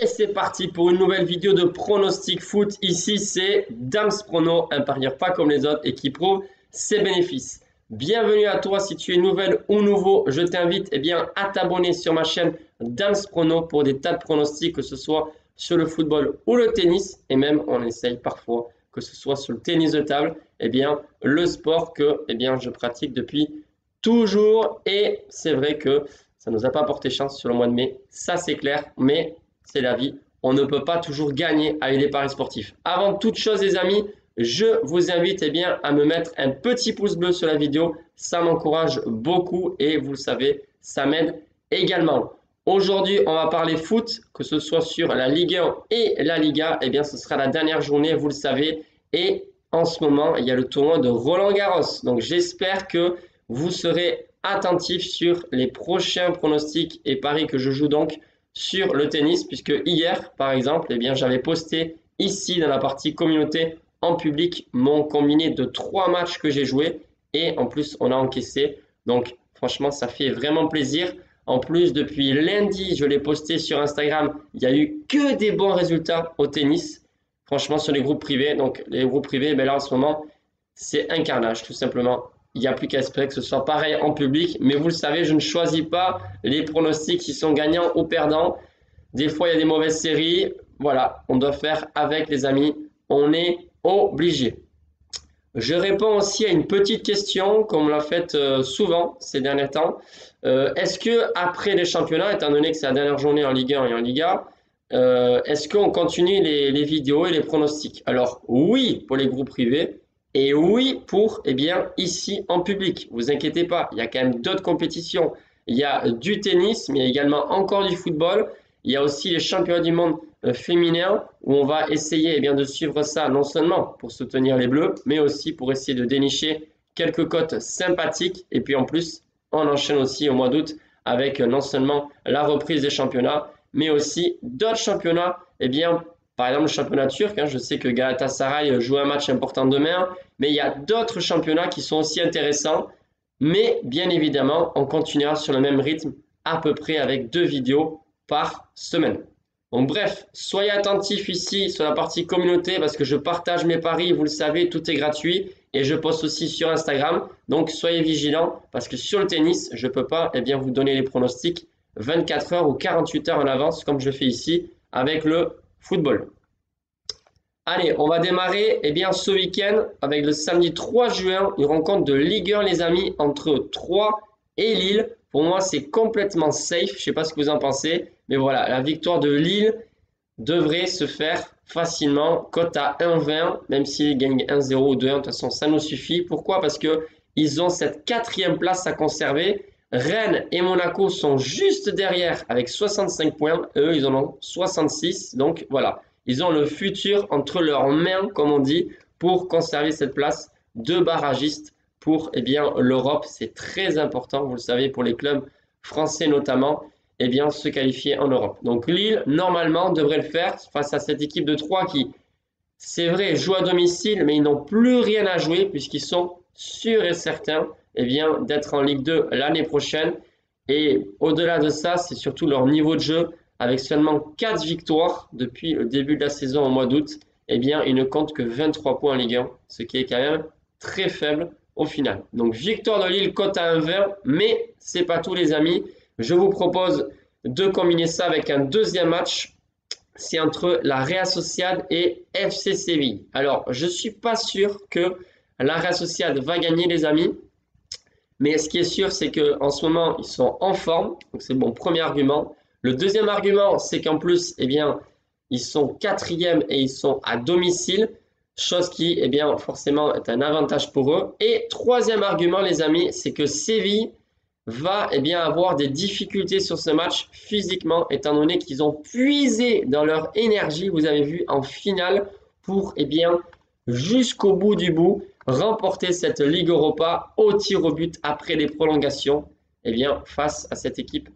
Et c'est parti pour une nouvelle vidéo de pronostic foot. Ici, c'est Dams Prono, un parieur pas comme les autres et qui prouve ses bénéfices. Bienvenue à toi si tu es nouvelle ou nouveau. Je t'invite à t'abonner sur ma chaîne Dams Prono pour des tas de pronostics, que ce soit sur le football ou le tennis. Et même, on essaye parfois que ce soit sur le tennis de table, le sport que je pratique depuis toujours. Et c'est vrai que ça ne nous a pas porté chance sur le mois de mai, ça c'est clair, mais c'est la vie. On ne peut pas toujours gagner avec des paris sportifs. Avant toute chose, les amis, je vous invite à me mettre un petit pouce bleu sur la vidéo. Ça m'encourage beaucoup et vous le savez, ça m'aide également. Aujourd'hui, on va parler foot, que ce soit sur la Ligue 1 et la Liga. Ce sera la dernière journée, vous le savez. Et en ce moment, il y a le tournoi de Roland-Garros. Donc, j'espère que vous serez attentifs sur les prochains pronostics et paris que je joue donc sur le tennis, puisque hier, par exemple, j'avais posté ici dans la partie communauté en public mon combiné de 3 matchs que j'ai joués et en plus, on a encaissé. Donc, franchement, ça fait vraiment plaisir. En plus, depuis lundi, je l'ai posté sur Instagram, il n'y a eu que des bons résultats au tennis. Franchement, sur les groupes privés. Donc, les groupes privés, là, en ce moment, c'est un carnage, tout simplement. Il n'y a plus qu'à espérer que ce soit pareil en public. Mais vous le savez, je ne choisis pas les pronostics qui sont gagnants ou perdants. Des fois, il y a des mauvaises séries. Voilà, on doit faire avec, les amis. On est obligé. Je réponds aussi à une petite question, comme on l'a fait souvent ces derniers temps. Est-ce que après les championnats, étant donné que c'est la dernière journée en Ligue 1 et en Liga, est-ce qu'on continue les vidéos et les pronostics? Alors oui pour les groupes privés et oui pour ici en public. Vous inquiétez pas, il y a quand même d'autres compétitions. Il y a du tennis, mais il y a également encore du football. Il y a aussi les championnats du monde féminin où on va essayer de suivre ça non seulement pour soutenir les Bleus, mais aussi pour essayer de dénicher quelques cotes sympathiques. Et puis en plus, on enchaîne aussi au mois d'août avec non seulement la reprise des championnats, mais aussi d'autres championnats. Par exemple, le championnat turc, je sais que Galatasaray joue un match important demain, mais il y a d'autres championnats qui sont aussi intéressants. Mais bien évidemment, on continuera sur le même rythme, à peu près avec 2 vidéos par semaine. Donc bref, soyez attentifs ici sur la partie communauté parce que je partage mes paris, vous le savez, tout est gratuit et je poste aussi sur Instagram. Donc soyez vigilants parce que sur le tennis, je ne peux pas vous donner les pronostics 24 heures ou 48 heures en avance comme je fais ici avec le football. Allez, on va démarrer ce week-end avec le samedi 3 juin, une rencontre de Ligue 1 les amis entre Troyes et Lille. Pour moi, c'est complètement safe. Je ne sais pas ce que vous en pensez. Mais voilà, la victoire de Lille devrait se faire facilement. Cote à 1,20, même s'ils gagnent 1-0 ou 2-1, de toute façon, ça nous suffit. Pourquoi? Parce qu'ils ont cette 4e place à conserver. Rennes et Monaco sont juste derrière avec 65 points. Eux, ils en ont 66. Donc voilà, ils ont le futur entre leurs mains, comme on dit, pour conserver cette place de barragiste pour l'Europe. C'est très important, vous le savez, pour les clubs français notamment, se qualifier en Europe. Donc Lille, normalement, devrait le faire face à cette équipe de Troyes qui, c'est vrai, joue à domicile, mais ils n'ont plus rien à jouer puisqu'ils sont sûrs et certains d'être en Ligue 2 l'année prochaine. Et au-delà de ça, c'est surtout leur niveau de jeu. Avec seulement 4 victoires depuis le début de la saison au mois d'août, ils ne comptent que 23 points en Ligue 1, ce qui est quand même très faible au final. Donc victoire de Lille, cote à 1,20, mais c'est pas tout les amis. Je vous propose de combiner ça avec un deuxième match. C'est entre la Real Sociedad et FC Séville. Alors, je suis pas sûr que la Real Sociedad va gagner les amis. Mais ce qui est sûr, c'est qu'en ce moment, ils sont en forme. Donc, c'est mon premier argument. Le deuxième argument, c'est qu'en plus, ils sont 4e et ils sont à domicile. Chose qui, forcément, est un avantage pour eux. Et troisième argument, les amis, c'est que Séville va avoir des difficultés sur ce match physiquement, étant donné qu'ils ont puisé dans leur énergie, vous avez vu, en finale, pour, jusqu'au bout du bout, remporter cette Ligue Europa au tir au but après les prolongations, face à cette équipe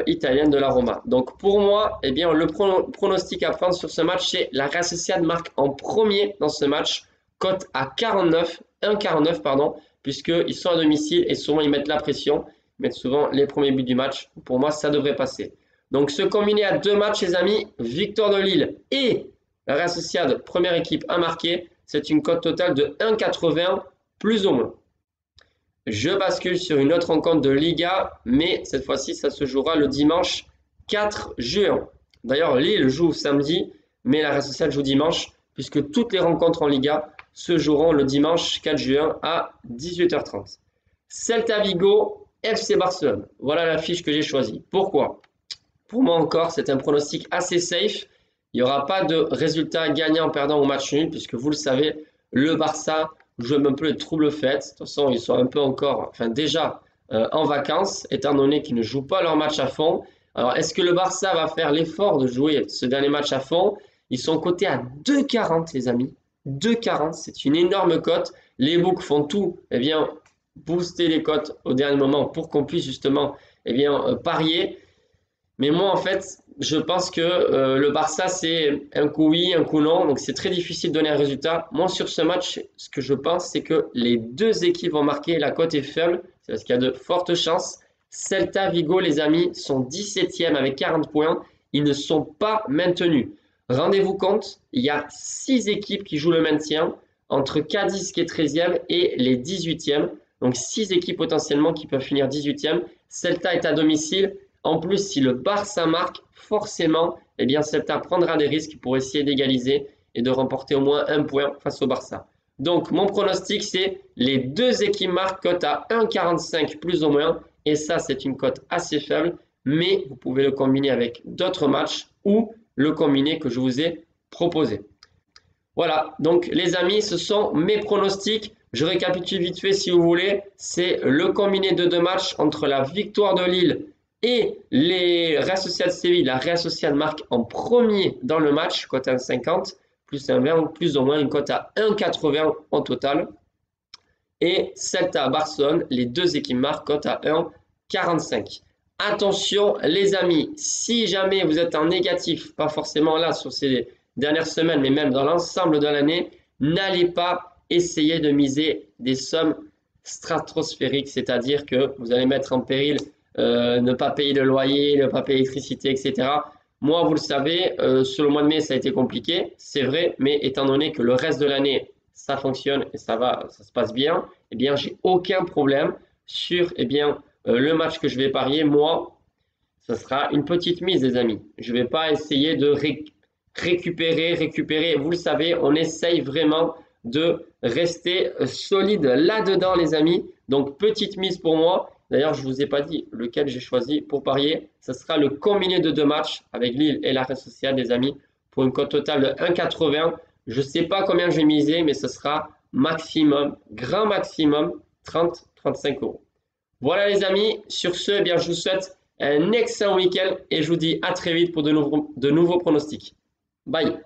italienne de la Roma. Donc pour moi, le pronostic à prendre sur ce match, c'est la Real Sociedad marque en premier dans ce match, cote à 1,49 pardon, puisqu'ils sont à domicile et souvent ils mettent la pression, ils mettent souvent les premiers buts du match. Pour moi, ça devrait passer. Donc, ce combiné à 2 matchs, les amis, victoire de Lille et la Real Sociedad, première équipe à marquer, c'est une cote totale de 1,80 plus ou moins. Je bascule sur une autre rencontre de Liga, mais cette fois-ci, ça se jouera le dimanche 4 juin. D'ailleurs, Lille joue samedi, mais la Real Sociedad joue dimanche, puisque toutes les rencontres en Liga se joueront le dimanche 4 juin à 18h30. Celta Vigo, FC Barcelone. Voilà la fiche que j'ai choisie. Pourquoi? Pour moi encore, c'est un pronostic assez safe. Il n'y aura pas de résultat gagnant, perdant ou match nul, puisque vous le savez, le Barça joue un peu les troubles faits. De toute façon, ils sont un peu encore, enfin déjà en vacances, étant donné qu'ils ne jouent pas leur match à fond. Alors, est-ce que le Barça va faire l'effort de jouer ce dernier match à fond? Ils sont cotés à 2,40 les amis. 2,40, c'est une énorme cote. Les books font tout, eh bien, booster les cotes au dernier moment pour qu'on puisse justement, eh bien, parier. Mais moi, en fait, je pense que le Barça, c'est un coup oui, un coup non. Donc, c'est très difficile de donner un résultat. Moi, sur ce match, ce que je pense, c'est que les deux équipes vont marquer. La cote est faible. C'est parce qu'il y a de fortes chances. Celta Vigo, les amis, sont 17e avec 40 points. Ils ne sont pas maintenus. Rendez-vous compte, il y a 6 équipes qui jouent le maintien entre Cadiz qui est 13e et les 18e. Donc 6 équipes potentiellement qui peuvent finir 18e. Celta est à domicile. En plus, si le Barça marque, forcément, eh bien, Celta prendra des risques pour essayer d'égaliser et de remporter au moins un point face au Barça. Donc, mon pronostic, c'est les deux équipes marquent, cote à 1,45 plus ou moins. Et ça, c'est une cote assez faible, mais vous pouvez le combiner avec d'autres matchs ou le combiné que je vous ai proposé. Voilà, donc les amis, ce sont mes pronostics. Je récapitule vite fait si vous voulez. C'est le combiné de 2 matchs entre la victoire de Lille et les Real Sociedad Séville. La Real Sociedad marque en premier dans le match, cote à 1,50, plus un 20, plus ou moins une cote à 1,80 en total. Et Celta Barcelone, les deux équipes marquent, cote à 1,45. Attention les amis, si jamais vous êtes en négatif, pas forcément là sur ces dernières semaines, mais même dans l'ensemble de l'année, n'allez pas essayer de miser des sommes stratosphériques, c'est-à-dire que vous allez mettre en péril ne pas payer le loyer, ne pas payer l'électricité, etc. Moi, vous le savez, sur le mois de mai, ça a été compliqué, c'est vrai, mais étant donné que le reste de l'année, ça fonctionne et ça va, ça se passe bien, eh bien, j'ai aucun problème sur, eh bien, le match que je vais parier. Moi, ce sera une petite mise, les amis. Je ne vais pas essayer de récupérer. Vous le savez, on essaye vraiment de rester solide là-dedans, les amis. Donc, petite mise pour moi. D'ailleurs, je ne vous ai pas dit lequel j'ai choisi pour parier. Ce sera le combiné de 2 matchs avec Lille et la Real Sociedad, les amis, pour une cote totale de 1,80. Je ne sais pas combien je vais miser, mais ce sera maximum, grand maximum, 30-35 €. Voilà les amis, sur ce, eh bien, je vous souhaite un excellent week-end et je vous dis à très vite pour de nouveaux pronostics. Bye!